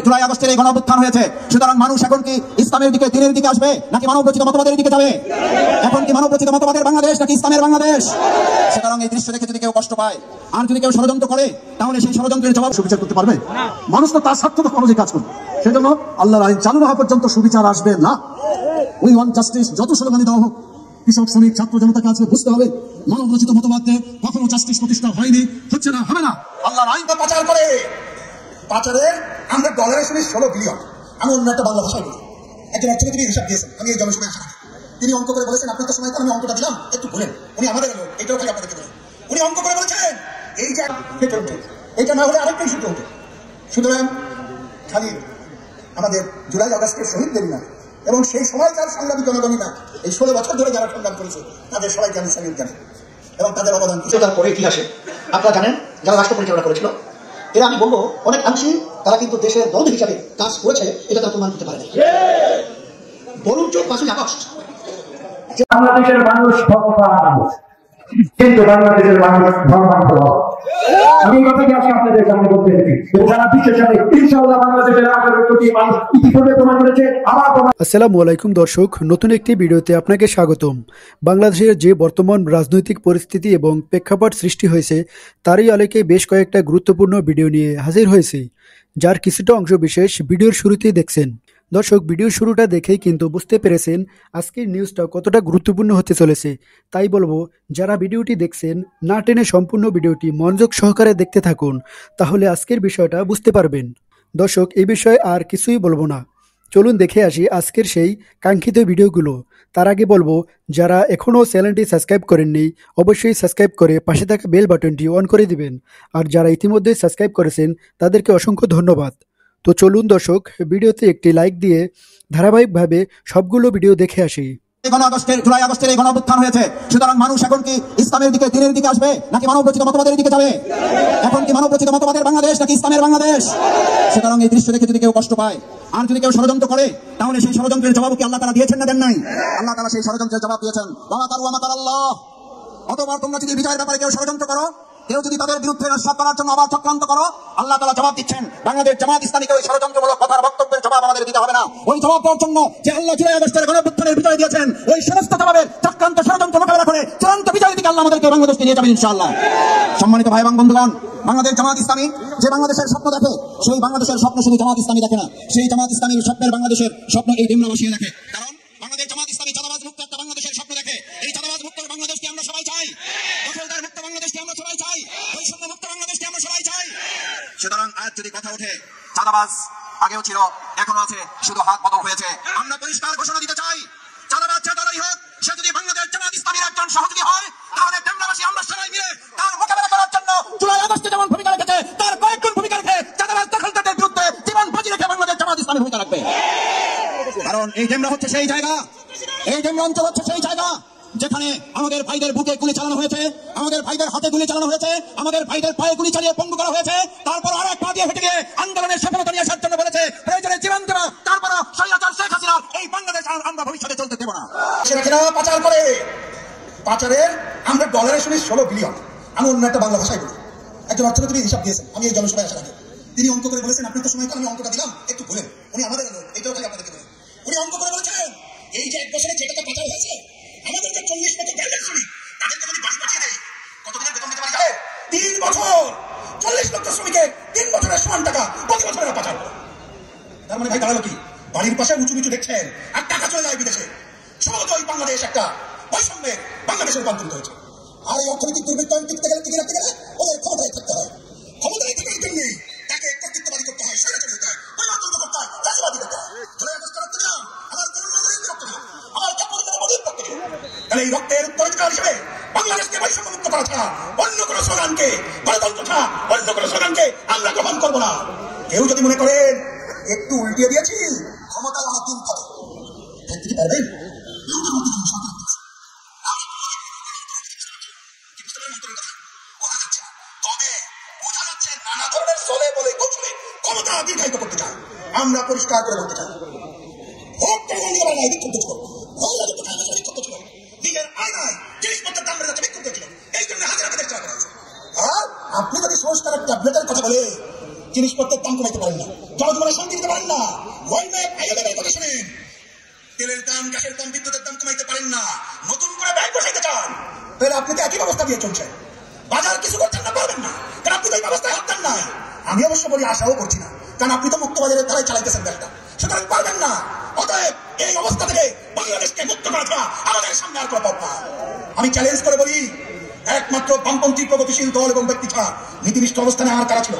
জুলাই আগস্টের এই গণঅভ্যুত্থান হয়েছে, সুতরাং মানুষ এখন কি ইসলামের দিকে, দ্বীনের দিকে আসবে, নাকি মানবরচিত মতবাদের দিকে যাবে? এখন কি মানবরচিত মতবাদের বাংলাদেশ নাকি ইসলামের বাংলাদেশ? সুতরাং এই দৃশ্য দেখে যদি কেউ কষ্ট পায় আর যদি কেউ ষড়যন্ত্র করে, তাহলে সেই ষড়যন্ত্রের জবাব সুবিচার করতে পারবে মানুষ? তো তার স্বার্থ অনুযায়ী কাজ করবে। সেজন্য আল্লাহর আইন চালু না হওয়া পর্যন্ত সুবিচার আসবে না। উই ওয়ান্ট জাস্টিস যত স্লোগানই দেওয়া হোক, কৃষক, শ্রমিক, ছাত্র জনতাকে আজকে বুঝতে হবে মানব রচিত মতবাদে কখনো জাস্টিস প্রতিষ্ঠা হয়নি, হচ্ছে না, হবে না। আল্লাহর আইন পাচার করে, পাচারে আমরা ডলারের সঙ্গে 16 বিলিয়ন। আমি অন্য একটা বাংলা ভাষায় বলি, একজন অর্থনীতিবিদ হিসাব দিয়েছেন, আমি এই জনসভায় আসা তিনি অঙ্ক করে বলেছেন, আপনার তো সময় আমি অঙ্কটা দিলাম, একটু বলেন। উনি আমাদের লোক, এটাও খালি আপনাদেরকে বলেন। উনি অঙ্ক করে বলেছেন এই যে ফেটে উঠে, এটা না হলে আরেকটাই শুধু উঠে। সুতরাং খালি আমাদের জুলাই আগস্টের শহীদদের না, এবং সেই সময় যার সংগ্রামী জনগণই না, এই 16 বছর ধরে যারা সংগ্রাম করেছে তাদের সবাইকে আমি স্বাগত জানাই এবং তাদের অবদান তার পরে ইতিহাসে আপনারা জানেন যারা রাষ্ট্র পরিচালনা করেছিল, এরা আমি বলবো অনেক অংশে তারা কিন্তু দেশের দরদ হিসাবে কাজ করেছে, এটা তারা প্রমাণ করতে পারে। বলুন 5ই আগস্ট বাংলাদেশের মানুষ মানুষ, কিন্তু বাংলাদেশের মানুষ ধর্মান্ত। আমি কথাটি আজকে আপনাদের সামনে বলতে চাই, সারা বিশ্বের সাথে ইনশাআল্লাহ বাংলাদেশের 18 কোটি মানুষ ইতিপূর্বে প্রমাণ করেছে। আসসালামু আলাইকুম দর্শক, নতুন একটি ভিডিওতে আপনাকে স্বাগতম। বাংলাদেশের যে বর্তমান রাজনৈতিক পরিস্থিতি এবং প্রেক্ষাপট সৃষ্টি হয়েছে তারই আলোকে বেশ কয়েকটা গুরুত্বপূর্ণ ভিডিও নিয়ে হাজির হয়েছি, যার কিছুটা অংশ বিশেষ ভিডিওর শুরুতেই দেখছেন। দর্শক, ভিডিওর শুরুটা দেখেই কিন্তু বুঝতে পেরেছেন আজকের নিউজটা কতটা গুরুত্বপূর্ণ হতে চলেছে। তাই বলবো, যারা ভিডিওটি দেখছেন না টেনে সম্পূর্ণ ভিডিওটি মনোযোগ সহকারে দেখতে থাকুন, তাহলে আজকের বিষয়টা বুঝতে পারবেন। দর্শক, এই বিষয়ে আর কিছুই বলবো না, চলুন দেখে আসি আজকের সেই কাঙ্ক্ষিত ভিডিওগুলো। তার আগে বলবো, যারা এখনও চ্যানেলটি সাবস্ক্রাইব করেননি অবশ্যই সাবস্ক্রাইব করে পাশে থাকা বেল বাটনটি অন করে দিবেন, আর যারা ইতিমধ্যে সাবস্ক্রাইব করেছেন তাদেরকে অসংখ্য ধন্যবাদ। তো চলুন দর্শক, ভিডিওতে একটি লাইক দিয়ে ধারাবাহিকভাবে সবগুলো ভিডিও দেখে আসি। জুলাই আগস্টের এই গণঅভ্যুত্থান হয়েছে, সুতরাং মানুষ এখন কি ইসলামের দিকে, দ্বীনের দিকে আসবে, নাকি মানবরচিত মতবাদের দিকে যাবে? এখন কি মানবরচিত মতবাদের বাংলাদেশ নাকি ইসলামের বাংলাদেশ? সুতরাং এই দৃশ্য দেখে যদি কেউ কষ্ট পায় আর যদি কেউ ষড়যন্ত্র করে, তাহলে সেই ষড়যন্ত্রের জবাব কি আল্লাহ তাআলা দিয়েছেন না দেন নাই? আল্লাহ তাআলা সেই ষড়যন্ত্রের জবাব দিয়েছেন, ওয়া কারু ওয়া মাকারাল্লাহ। অতঃপর তোমরা যদি বিজয়ের ব্যাপারে কেউ ষড়যন্ত্র করো, কেউ যদি তাদের বিরুদ্ধে নস্যাৎ করার জন্য আবার চক্রান্ত করো, আল্লাহ তাআলা জবাব দিচ্ছেন, বাংলাদেশ জামাত ইসলামীকে ওই ষড়যন্ত্রমূলক কথার বক্তব্যের জবাব আমাদের দিতে হবে না। ওই জবাব দেওয়ার জন্য যে আল্লাহ জুলাই আগস্টের গণঅভ্যুত্থানের বিজয় দিয়েছেন, ওই সমস্ত জবাবের চক্রান্ত ষড়যন্ত্র মোকাবেলা করে চূড়ান্ত বিজয়ের দিকে আল্লাহ আমাদেরকে বাংলাদেশকে নিয়ে যাবেন ইনশাআল্লাহ। সম্মানিত ভাই এবং বন্ধুগণ, বাংলাদেশ জামাত ইসলামী যে বাংলাদেশের স্বপ্ন দেখে, সেই বাংলাদেশের স্বপ্ন শুধু জামাত ইসলামী দেখে না, সেই জামাত ইসলামীর স্বপ্নের বাংলাদেশের স্বপ্ন এই ডিমরাবাসী দেখে। কারণ বাংলাদেশ জামাত ইসলামী চাঁদাবাজ মুক্ত একটা বাংলাদেশের স্বপ্ন দেখে। এই চাঁদাবাজ মুক্ত বাংলাদেশকে আমরা সবাই চাই, দখলদার মুক্ত বাংলাদেশকে আমরা সবাই চাই, বৈষম্য মুক্ত বাংলাদেশকে আমরা সবাই চাই। সুতরাং আজ যদি কথা ওঠে, চাঁদাবাজ আগেও ছিল, এখনো আছে, শুধু হাত বদল হয়েছে। আমরা পরিষ্কার ঘোষণা দিতে চাই, চাঁদাবাজ যে দলেরই হোক, সে যদি বাংলাদেশ জামাত ইসলামীর একজন সহযোগী হয়, তাহলে ডিমরাবাসী আমরা সবাই মিলে তার মোকাবেলা করার জন্য জুলাই আগস্টে যেমন ভূমিকা রেখেছে, তার কয়েকগুণ ভূমিকা রেখে চাঁদাবাজ দখলদারদের বিরুদ্ধে জীবন বাজি রেখে বাংলাদেশ জামাত ইসলামী ভূমিকা রাখবে। কারণ এই ডেমরা হচ্ছে সেই জায়গা, এই ডেমরা অঞ্চল হচ্ছে সেই জায়গা যেখানে আমাদের ভাইদের বুকে গুলি চালানো হয়েছে, আমাদের ভাইদের হাতে গুলি চালানো হয়েছে, আমাদের ভাইদের পায়ে গুলি চালিয়ে পঙ্গু করা হয়েছে। তারপর আরো এক পা দিয়ে হেঁটে গিয়ে আন্দোলনের সফলতা নিয়ে আসার জন্য বলেছে প্রয়োজনে জীবন দেব, তারপর স্বৈরাচার শেখ হাসিনার এই বাংলাদেশ আমরা ভবিষ্যতে চলতে দেব না। সেটা পাচার করে, পাচারের আমরা ডলারের সঙ্গে 16 বিলিয়ন। আমি অন্য একটা বাংলা ভাষায় বলি, একজন অর্থনীতিবিদ হিসাব দিয়েছেন, আমি এই জনসভায় আসা তিনি অঙ্ক করে বলেছেন, আপনার তো সময় আমি অঙ্কটা দিলাম, একটু বলেন। উনি আমাদের লোক, এটাও খালি আপনাদেরকে বলেন। উনি অঙ্ক করে বলেছেন এই যে 1 বছরে যে টাকা পাচার হয়েছে, আমাদের যে 40 মতো ব্যাংকের শ্রমিক, তাদেরকে যদি বাড়ি পাঠিয়ে দেয়, কতদিনের বেতন দিতে পারি? 3 বছর। 40 লক্ষ শ্রমিকের 3 বছরের সমান টাকা প্রতি বছর পাচার করে। তার মানে ভাই দাঁড়ালো কি? বাড়ির পাশে উঁচু নিচু দেখছেন আর টাকা চলে যায় বিদেশে। সহজেই বাংলাদেশ একটা বৈষম্যের বাংলাদেশে রূপান্তরিত হয়েছে। আর এই অর্থনৈতিক দুর্বৃত্তায়ন টিকতে রাখতে গেলে ওদের ক্ষমতায় থাকতে হয়। ক্ষমতায় থাকার জন্যই তাকে কর্তৃত্ববাদী করতে হয়, স্বৈরাচারী হতে হয়, পরিবর্তন করতে হয়, চাষিবাদী করতে হয়। জুলাই আগস্টে রক্ত দিলাম, আমার রক্ত দিলাম, আমার মোদীর রক্ত দিলাম। তাহলে এই রক্তের উত্তরাধিকার হিসেবে বাংলাদেশকে বৈষম্য মুক্ত করা ছাড়া অন্য কোনো স্লোগানকে, গণতন্ত্র ছাড়া অন্য কোনো স্লোগানকে আমরা গ্রহণ করবো না। কেউ যদি মনে করেন একটু উল্টিয়ে দিয়েছি, ক্ষমতায় অনেকদিন থাকে, থাকতে কি পারবেন? নানা ধরনের চলে বলে কৌশলে ক্ষমতা দীর্ঘায়িত করতে চায়। আমরা পরিষ্কার করে বলতে চাই, ভোট বিক্ষুব্ধ ছিল, বিক্ষুব্ধ ছিল, নিজের আয়নায় জিনিসপত্রের দাম বেড়ে যাচ্ছে, বিক্ষুব্ধ ছিল, এই জন্য হাজার হাজার চেষ্টা করা হয়েছে। আর আপনি যদি সংস্কারের ট্যাবলেটের কথা বলে, জিনিসপত্রের দাম কমাইতে পারেন না, জনজীবনের শান্তি দিতে পারেন না, কথা শুনেন, তেলের দাম, গ্যাসের দাম, বিদ্যুতের দাম কমাইতে পারেন না, নতুন করে ব্যয় বসাইতে চান, তাহলে আপনি তো একই ব্যবস্থা দিয়ে চলছেন। বাজার কিছু করছেন না, পারবেন না, কারণ আপনি তো এই ব্যবস্থায় হাত দেন না। আমি অবশ্য বলি, আশাও করছি না, কারণ আপনি তো মুক্তবাজারের ধারায় চালাইতেছেন দেশটা, সুতরাং পারবেন না। অতএব এই অবস্থা থেকে বাংলাদেশকে মুক্ত করা ছাড়া আমাদের সামনে আর কোনো পথ না। আমি চ্যালেঞ্জ করে বলি, একমাত্র বামপন্থী প্রগতিশীল দল এবং ব্যক্তি ছাড়া নীতিনিষ্ঠ অবস্থানে আর কারা ছিল?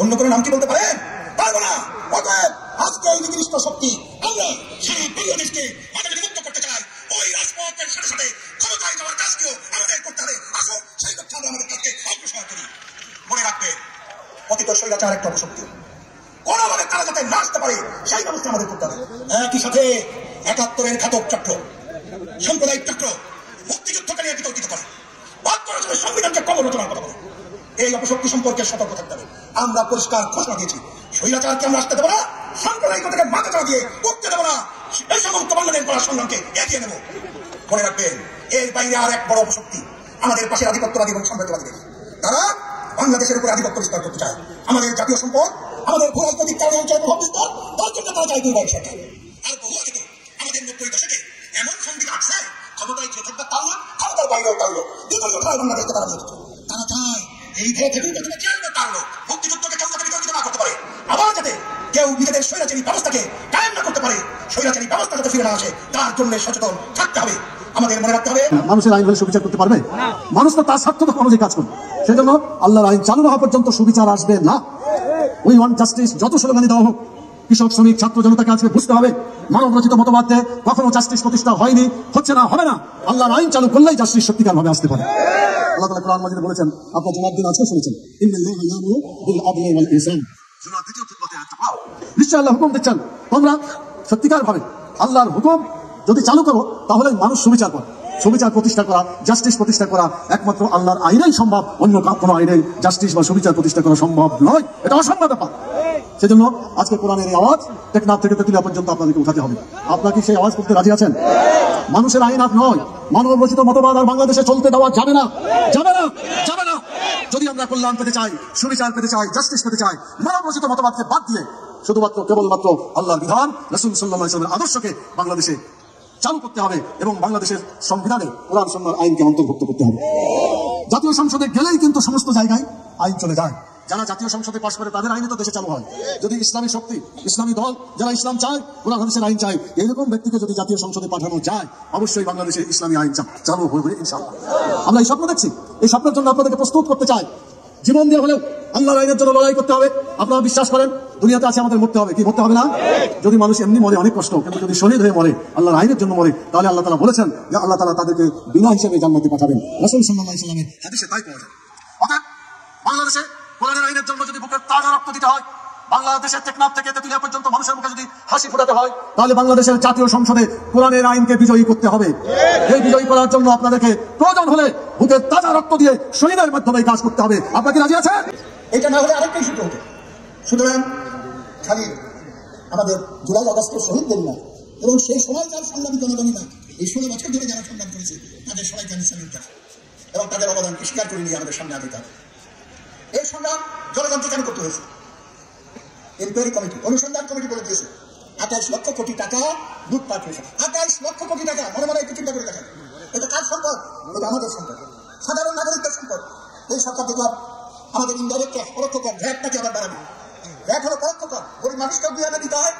অন্য কোনো নাম কি বলতে পারেন? পারবো না। অতএব আজকে এই নীতিনিষ্ঠ শক্তি আমরা সারা বাংলাদেশকে আমাদের মুক্ত করতে চাই। ওই রাজপথের সাথে সাথে ক্ষমতায় যাওয়ার কাজকেও আমাদের করতে হবে। আসুন সেই লক্ষ্যে আমরা আমাদের কাজকে অগ্রসর করি। মনে রাখবেন, পতিত স্বৈরাচার একটা অপশক্তি, কোনোভাবে তারা যাতে না আসতে পারে সেই ব্যবস্থা আমাদের করতে হবে। একই সাথে ৭১-এর ঘাতক চক্র, সাম্প্রদায়িক চক্র মুক্তিযুদ্ধকে নিয়ে বিতর্কিত করে, সংবিধানকে কবর রচনার কথা বলে, এই অপশক্তি সম্পর্কে সতর্ক থাকতে হবে। আমরা পরিষ্কার ঘোষণা দিয়েছি, স্বৈরাচারকে আমরা আসতে দেবো না, সাম্প্রদায়িকতাকে মাথা চাড়া দিয়ে উঠতে দেবো না, এই সমস্ত বাংলাদেশ করার সংগ্রামকে এগিয়ে নেব। মনে রাখবেন, এর বাইরে আর এক বড় অপশক্তি আমাদের পাশে আধিপত্যবাদী এবং সাম্রাজ্যবাদী দেশ। তারা বাংলাদেশের উপর আধিপত্য বিস্তার করতে চায়, আমাদের জাতীয় সম্পদ, আমাদের ভূরাজনৈতিক কারণ অঞ্চলের প্রভাব বিস্তার, তার জন্য তারা চায় দুর্বল সরকার। আর বহু আগে তো আমাদের ৯০ দশকে এমন সংবিধান আছে, ক্ষমতায় যে থাকবে তার লোক, ক্ষমতার বাইরেও তার লোক, দ্বিতীয় ধারায় বাংলাদেশকে তারা নিয়ে যেত। তারা চায় এই ঘরে থেকে প্রথমে চেয়ারম্যান তার লোক, মুক্তিযুদ্ধকে কেউ যাতে বিতর্কিত না করতে পারে, আবার যাতে কেউ নিজেদের স্বৈরাচারী ব্যবস্থাকে কায়েম না করতে পারে, স্বৈরাচারী ব্যবস্থা যাতে ফিরে না আসে, তার জন্য সচেতন থাকতে হবে। আমাদের মনে রাখতে হবে, মানুষের আইন হলে সুবিচার করতে পারবে মানুষ, তো তার স্বার্থ অনুযায়ী কাজ করবে। সেজন্য আল্লাহর আইন চালু হওয়া পর্যন্ত সুবিচার আসবে না। উই ওয়ান্ট জাস্টিস যত স্লোগানই দেওয়া হোক, কৃষক, শ্রমিক, ছাত্র জনতাকে আজকে বুঝতে হবে, মানব রচিত মতবাদে কখনো জাস্টিস প্রতিষ্ঠা হয়নি, হচ্ছে না, হবে না। আল্লাহর আইন চালু করলেই জাস্টিস সত্যিকার ভাবে আসতে পারে। আল্লাহ তাআলা কোরআন মাজিদে বলেছেন, আপনারা জুমার দিন আজকে শুনেছেন, ইন্নাল্লাহা ইয়া'মুরু বিল আদলি ওয়াল ইহসান। জুমার দ্বিতীয় খুতবাতে আয়াতটা পাও। নিশ্চয়ই আল্লাহ হুকুম দিচ্ছেন, তোমরা সত্যিকার ভাবে আল্লাহর হুকুম যদি চালু করো, তাহলে মানুষ সুবিচার করে। সুবিচার প্রতিষ্ঠা করা, জাস্টিস প্রতিষ্ঠা করা একমাত্র আল্লাহর আইনেই সম্ভব, অন্য কোনো আইনে জাস্টিস বা সুবিচার প্রতিষ্ঠা করা সম্ভব নয়, এটা অসম্ভব ব্যাপার। সেজন্য আজকে কোরআনের এই আওয়াজ টেকনাফ থেকে তেতুলিয়া পর্যন্ত আপনাদেরকে উঠাতে হবে। আপনারা কি সেই আওয়াজ করতে রাজি আছেন? মানুষের আইন আর নয়, মানব রচিত মতবাদ আর বাংলাদেশে চলতে দেওয়া যাবে না, যাবে না, যাবে না। যদি আমরা কল্যাণ পেতে চাই, সুবিচার পেতে চাই, জাস্টিস পেতে চাই, মানব রচিত মতবাদকে বাদ দিয়ে শুধুমাত্র কেবলমাত্র আল্লাহর বিধান, রাসূল সাল্লাল্লাহু আলাইহি ওয়াসাল্লামের আদর্শকে বাংলাদেশে চালু করতে হবে এবং বাংলাদেশের সংবিধানে কোরআন সুন্নাহর আইনকে অন্তর্ভুক্ত করতে হবে। জাতীয় সংসদে গেলেই কিন্তু সমস্ত জায়গায় আইন চলে যায়। যারা জাতীয় সংসদে পাশ করে তাদের আইনে তো দেশে চালু হয়। যদি ইসলামী শক্তি, ইসলামী দল যারা ইসলাম চায়, কোরআন হাদিসের আইন চায়, এইরকম ব্যক্তিকে যদি জাতীয় সংসদে পাঠানো যায়, অবশ্যই বাংলাদেশে ইসলামী আইন চালু হবে ইনশাআল্লাহ। আমরা এই স্বপ্ন দেখছি, এই স্বপ্নের জন্য আপনাদেরকে প্রস্তুত করতে চাই। জীবন দিয়ে হলেও আল্লাহর আইনের জন্য লড়াই করতে হবে। আপনারা বিশ্বাস করেন দুনিয়াতে আছে, আমাদের মরতে হবে, কি মরতে হবে না? যদি মানুষ এমনি মরে অনেক কষ্ট, কিন্তু যদি শহীদ হয়ে মরে, আল্লাহর আইনের জন্য মরে, তাহলে আল্লাহ তাআলা বলেছেন যে আল্লাহ তাআলা তাদেরকে বিনা হিসেবে জান্নাতে পাঠাবেন। রাসূল সাল্লাল্লাহু আলাইহি ওয়াসাল্লামের হাদিসে তাই পাওয়া যায়। অর্থাৎ বাংলাদেশে কোরআনের আইনের জন্য যদি বুকের তাজা রক্ত দিতে হয়, বাংলাদেশের টেকনাফ থেকে তেতুলিয়া পর্যন্ত মানুষের মুখে যদি হাসি ফোটাতে হয়, তাহলে বাংলাদেশের জাতীয় সংসদে কোরআনের আইনকে বিজয়ী করতে হবে। এই বিজয়ী করার জন্য আপনাদেরকে প্রয়োজন হলে বুকের তাজা রক্ত দিয়ে শহীদের মাধ্যমে কাজ করতে হবে। আপনারা কি রাজি আছেন? এটা না হলে আরেকটাই সূত্র হতো। সুতরাং খালি আমাদের জুলাই আগস্টের শহীদদের না, এবং সেই সময় যার সংগ্রামী জনগণী না, এই 16 বছর ধরে যারা সংগ্রাম করেছে তাদের সবাইকে আমি স্যালুট জানাই এবং তাদের অবদানকে স্বীকার করে নিয়ে আমাদের সামনে আগে হবে। এই সংগ্রাম জনগণকে কেন করতে হয়েছে? এনকোয়ারি কমিটি, অনুসন্ধান কমিটি বলে দিয়েছে 28 লক্ষ কোটি টাকা লুটপাট হয়েছে। 28 লক্ষ কোটি টাকা, মনে মনে একটু চিন্তা করে দেখেন, এটা কার সম্পদ? এটা আমাদের সম্পদ, সাধারণ নাগরিকদের সম্পদ। এই সরকার দেখলাম আমাদের ইন্ডাইরেক্ট ট্যাক্স, পরোক্ষ কর, ভ্যাটটাকে আবার বাড়াবে। ভ্যাট হলো পরোক্ষ কর, গরিব মানুষকেও 2 আনা দিতে হয়,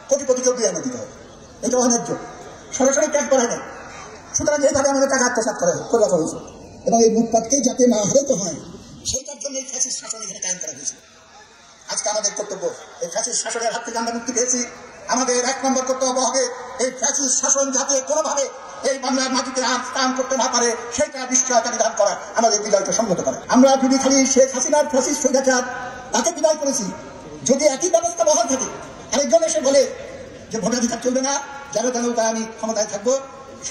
কোটিপতিকেও 2 আনা দিতে হয়। এটা অন্যায্য, সরাসরি ট্যাক্স বাড়ায় না। সুতরাং এইভাবে আমাদের টাকা আত্মসাৎ করে রাখা হয়েছে এবং এই লুটপাটকে যাতে না হতে হয় সেইটার জন্য এই ফ্যাসিস্ট শাসন এখানে কায়েম করা হয়েছে। আজকে আমাদের কর্তব্য, এই ফ্যাসিস্ট শাসনের হাত থেকে আমরা মুক্তি পেয়েছি, আমাদের 1 নম্বর কর্তব্য হবে এই ফ্যাসিস্ট শাসন যাতে কোনোভাবে এই বাংলার মাটিতে আর স্থান করতে না পারে সেটা নিশ্চয়তা বিধান করা, আমাদের বিজয়কে সম্মত করা। আমরা যদি খালি শেখ হাসিনার ফ্যাসিস্ট স্বৈরাচার তাকে বিদায় করেছি, যদি একই ব্যবস্থা বহাল থাকে, আরেকজন এসে বলে যে ভোটাধিকার চলবে না, যাবে তাহলে আমি ক্ষমতায় থাকবো,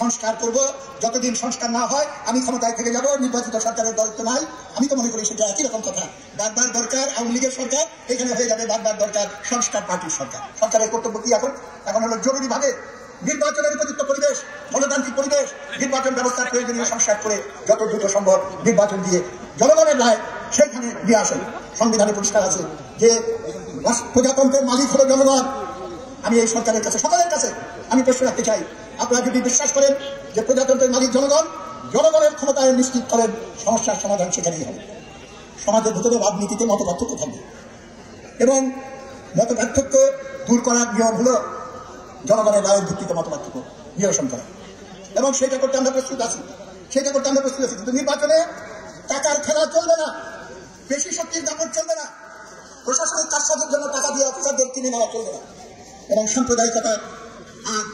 সংস্কার করব, যতদিন সংস্কার না হয় আমি ক্ষমতায় থেকে যাব, নির্বাচিত সরকারের দায়িত্ব নাই, আমি তো মনে করি সেটা একই রকম কথা। বারবার দরকার আওয়ামী লীগের সরকার, এখানে হয়ে যাবে বারবার দরকার সংস্কার পার্টির সরকার। সরকারের কর্তব্য কি এখন? এখন হলো জরুরিভাবে নির্বাচনের উপযুক্ত পরিবেশ, গণতান্ত্রিক পরিবেশ, নির্বাচন ব্যবস্থার প্রয়োজনীয় সংস্কার করে যত দ্রুত সম্ভব নির্বাচন দিয়ে জনগণের রায় সেইখানে নিয়ে আসেন। সংবিধানে পরিষ্কার আছে যে প্রজাতন্ত্রের মালিক হলো জনগণ। আমি এই সরকারের কাছে, সকলের কাছে আমি প্রশ্ন রাখতে চাই, আপনারা যদি বিশ্বাস করেন যে প্রজাতন্ত্রের মালিক জনগণ, জনগণের ক্ষমতায় নিশ্চিত করেন, সমস্যার সমাধান সেখানেই হবে। সমাজের ভিতরে রাজনীতিতে মত পার্থক্য থাকবে এবং মত পার্থক্য দূর করার নিয়ম হলো জনগণের রায়ের ভিত্তিতে মত পার্থক্য নিরসন করা, এবং সেটা করতে আমরা প্রস্তুত আছি, কিন্তু নির্বাচনে টাকার খেলা চলবে না, বেশি শক্তির দাপট চলবে না, প্রশাসনিক কাজের জন্য টাকা দিয়ে অফিসারদের কিনে নেওয়া চলবে না, এবং সাম্প্রদায়িকতা আর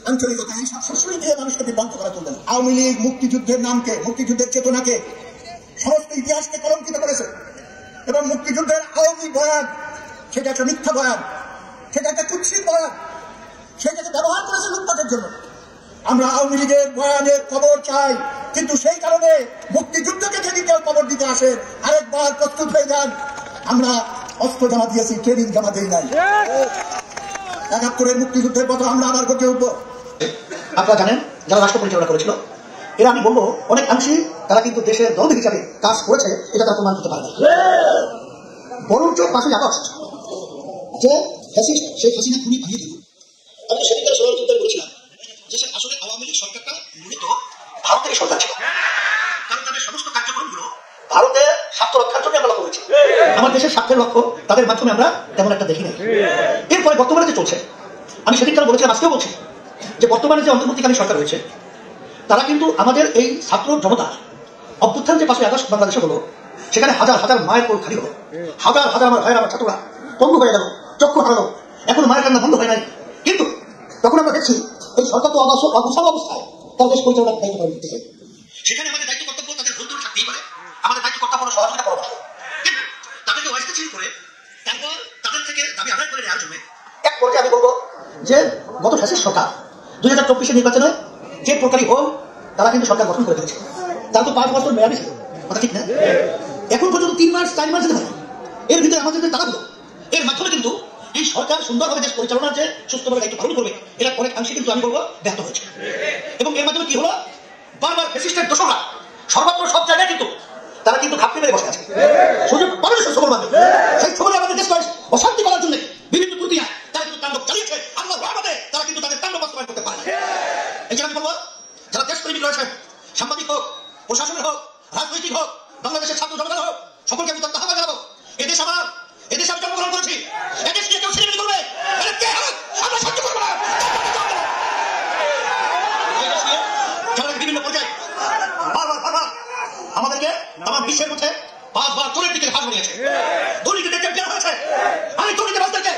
আঞ্চলিকতা এই সব শাসন দিয়ে মানুষকে বিভ্রান্ত করা চলবে না। আওয়ামী লীগ মুক্তিযুদ্ধের নামকে, মুক্তিযুদ্ধের চেতনাকে, সমস্ত ইতিহাসকে কলঙ্কিত করেছে এবং মুক্তিযুদ্ধের আওয়ামী বয়ান সেটা একটা মিথ্যা বয়ান, সেটা একটা কুৎসিত বয়ান, সেটাকে ব্যবহার করেছে লুটপাটের জন্য। আমরা আওয়ামী লীগের বয়ানের কবর চাই, কিন্তু সেই কারণে মুক্তিযুদ্ধকে যদি কেউ কবর দিতে আসে আরেকবার প্রস্তুত হয়ে যান। আমরা অস্ত্র জমা দিয়েছি, ট্রেনিং জমা দিই নাই। ৭১ মুক্তিযুদ্ধের পথে আমরা আবার গড়ে উঠবো। আপনারা জানেন যারা রাষ্ট্র পরিচালনা করেছিল, এরা আমি বলবো অনেক অংশী তারা কিন্তু দেশের দলবিদ হিসাবে কাজ করেছে, এটা তারা প্রমাণ করতে পারে না। বরঞ্চ ৫ই আগস্ট যে ফ্যাসিস্ট শেখ হাসিনা খুনি ভাঙিয়ে দিল, আমি সেদিনকার সরকার চিন্তা করেছিলাম যে আসলে আওয়ামী লীগ সরকারটা মূলত ভারতের সরকার ছিল, কারণ তাদের সমস্ত কার্যক্রমগুলো ভারতের স্বার্থ রক্ষার জন্য আমরা লক্ষ্য করেছি। আমার দেশের স্বার্থের লক্ষ্য তাদের মাধ্যমে আমরা তেমন একটা দেখি নাই। এরপরে বর্তমানে যে চলছে, আমি সেদিনকার বলেছিলাম, আজকেও বলছি যে বর্তমানে যে অন্তর্বর্তীকালীন সরকার রয়েছে তারা কিন্তু আমাদের এই ছাত্র জনতার অভ্যুত্থান যে ৫ই আগস্ট বাংলাদেশে হলো, সেখানে হাজার হাজার মায়ের কোল খালি হলো, হাজার হাজার আমার ভাইয়ের, আমার ছাত্ররা পঙ্গু হয়ে গেল, চক্ষু হারালো, এখনো মায়ের কান্না বন্ধ হয় নাই। কিন্তু তখন আমরা দেখছি এই সরকার তো অবসর অবস্থায় তার দেশ পরিচালনার দায়িত্ব পালন করতেছে। সেখানে আমাদের দায়িত্ব কর্তব্য তাদের ভুল ত্রুটি থাকতেই পারে, আমাদের দায়িত্ব কর্তব্য সহযোগিতা পরামর্শ, কিন্তু তাদেরকে অস্থিতিশীল করে তারপর তাদের থেকে দাবি আদায় করে নেওয়ার জন্য এক পর্যায়ে আমি বলবো যে গত ফ্যাসিস্ট সরকার 2024 নির্বাচনে যে প্রকারই হোক তারা কিন্তু সরকার গঠন করে ফেলেছে। তারা তো 5 বছর মেয়াদি ছিল, কথা ঠিক না? এখন পর্যন্ত 3 মাস 4 মাস যেতে পারে, এর ভিতরে আমাদের যে তারা এর মাধ্যমে কিন্তু এই সরকার সুন্দরভাবে দেশ পরিচালনার যে সুস্থভাবে দায়িত্ব পালন করবে, এটা অনেক অংশে কিন্তু আমি বলবো ব্যর্থ হয়েছে। এবং এর মাধ্যমে কি হলো, বারবার ফ্যাসিস্টের দোষরা সর্বত্র সব জায়গায় কিন্তু তারা কিন্তু ঘাপটি মেরে বসে আছে, সুযোগ পাবে না সবল মানে সেই খবরে আমাদের দেশ অশান্তি করার জন্য বিভিন্ন প্রক্রিয়া তারা কিন্তু তাণ্ডব চালিয়েছে। আমরা ভারতে তারা কিন্তু তাদের তাণ্ডব বাস্তবায়ন করতে পারে। এই জন্য আমি বলবো যারা দেশপ্রেমিক রয়েছেন, সাংবাদিক হোক, প্রশাসনের হোক, রাজনৈতিক হোক, বাংলাদেশের ছাত্র জনতা হোক, সকলকে আমি আহ্বান জানাবো, এদেশ আমার, এদেশে আমি জন্মগ্রহণ করেছি, এদেশ নিয়ে কেউ ছেলে করবে আমরা সহ্য করবো না। বিভিন্ন পর্যায়ে বারবার আমাদেরকে আমার বিশ্বের মধ্যে 5 বার চোরের দিকে হাত বানিয়েছে, দুর্নীতিতে চ্যাম্পিয়ন হয়েছে। আমি দুর্নীতিবাজদেরকে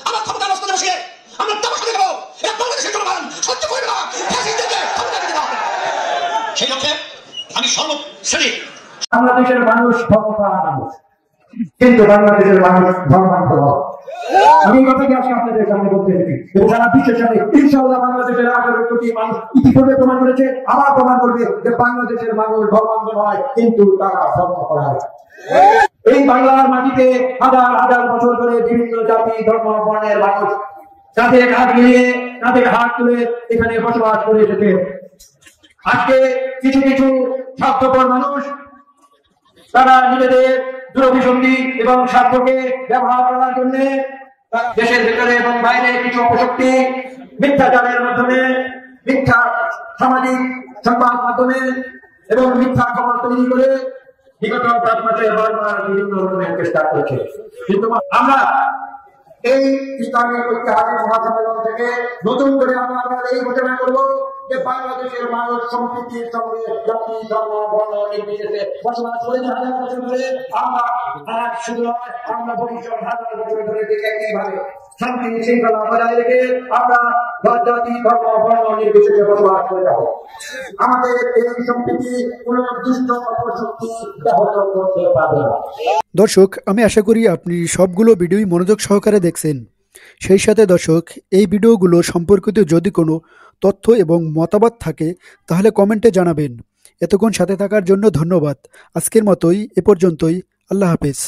আমার ক্ষমতা রাস্তায় বসিয়ে আমরা তামাশা দেখাবো, এটা বাংলাদেশের জনগণ সহ্য করবে না। ক্ষমতা দিতে হবে, সেই লক্ষ্যে আমি সর্বশ্রেণী বাংলাদেশের মানুষ ধর্মপ্রাণ মানুষ, কিন্তু বাংলাদেশের মানুষ ধর্মান্ধ। আমি এই কথাটি আজকে আপনাদের সামনে বলতে এসেছি এবং সারা বিশ্বের সাথে ইনশাআল্লাহ বাংলাদেশের 18 কোটি মানুষ ইতিপূর্বে প্রমাণ করেছে, আবার প্রমাণ করবে যে বাংলাদেশের মানুষ ধর্মান্ধ নয়, কিন্তু তারা ধর্মপরায়ণ। এই বাংলার মাটিতে হাজার হাজার বছর ধরে বিভিন্ন জাতি ধর্ম বর্ণের মানুষ কাঁধে কাঁধ মিলিয়ে কাঁধে হাত তুলে এখানে বসবাস করে এসেছে। আজকে কিছু কিছু স্বার্থপর মানুষ তারা নিজেদের দুরভিসন্ধি এবং স্বার্থকে ব্যবহার করার জন্য দেশের ভেতরে এবং বাইরে কিছু অপশক্তি মিথ্যাচারের মাধ্যমে, মিথ্যা সামাজিক সংবাদ মাধ্যমে এবং মিথ্যা খবর তৈরি করে বিগত 5 মাসে বারবার বিভিন্ন ধরনের চেষ্টা করেছে। কিন্তু আমরা এই ইসলামিক ঐতিহাসিক মহাসম্মেলন থেকে নতুন করে আমরা এই ঘোষণা করব যে বাংলাদেশের মানুষ সম্প্রীতির সঙ্গে জাতি ধর্ম বর্ণ নির্বিশেষে বসবাস করে হাজার বছর ধরে। আমরা শুধু নয়, আমরা ভবিষ্যৎ হাজার বছর ধরে একইভাবে শান্তি শৃঙ্খলা বজায় রেখে আমরা জাতি ধর্ম বর্ণ নির্বিশেষে বসবাস করে যাব। আমাদের এই সম্প্রীতি কোন দুষ্ট অপশক্তি ব্যাহত করতে পারবে না। দর্শক, আমি আশা করি আপনি সবগুলো ভিডিওই মনোযোগ সহকারে দেখছেন। সেই সাথে দর্শক, এই ভিডিওগুলো সম্পর্কিত যদি কোনো তথ্য এবং মতামত থাকে তাহলে কমেন্টে জানাবেন। এতক্ষণ সাথে থাকার জন্য ধন্যবাদ। আজকের মতোই এ পর্যন্তই। আল্লাহ হাফেজ।